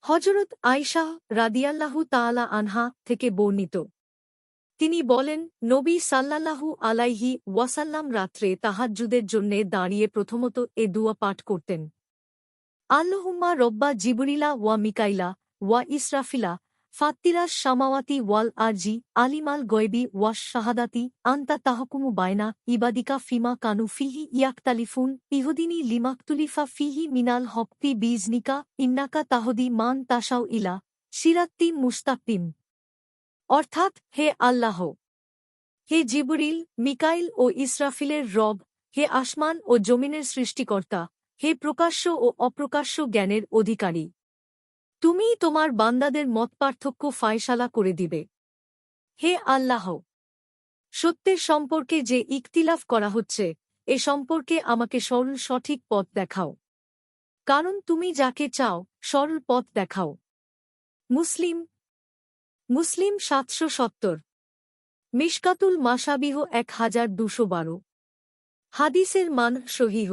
হযরত আয়েশা রাদিয়াল্লাহু তাআলা আনহা থেকে বর্ণিত। তিনি বলেন, নবী সাল্লাল্লাহু আলাইহি ওয়াসাল্লাম রাত্রে তাহাজ্জুদের জন্যে দাঁড়িয়ে প্রথমত এ দুআ পাঠ করতেন। আল্লাহুম্মা রব্বা জিবরিলা ওয়া মিকাইলা ওয়া ইসরাফিলা ফাত্তিরাস সামাওয়াতি ওয়াল আরজি আলিমাল গয়বি ওয়াশ শাহাদাতি আনতা তাহকুমু বাইনা ইবাদিকা ফিমা কানু ফিহি ইয়াকতালিফুন ইহুদিনী লিমাকতুলিফা ফিহি মিনাল হক্তি বিজনিকা ইন্নাকা তাহদি মান তাসাউ ইলা সিরাত্তি মুস্তাকিম। অর্থাৎ, হে আল্লাহ, হে জিবরিল, মিকাইল ও ইসরাফিলের রব, হে আসমান ও জমিনের সৃষ্টিকর্তা, হে প্রকাশ্য ও অপ্রকাশ্য জ্ঞানের অধিকারী, তুমিই তোমার বান্দাদের মতপার্থক্য ফায়সালা করে দিবে। হে আল্লাহ, সত্যের সম্পর্কে যে ইখতিলাফ করা হচ্ছে, এ সম্পর্কে আমাকে সরল সঠিক পথ দেখাও, কারণ তুমি যাকে চাও সরল পথ দেখাও। মুসলিম ৭৭০। মিশকাতুল মাসাবিহ ১২১২। হাদিসের মান সহিহ।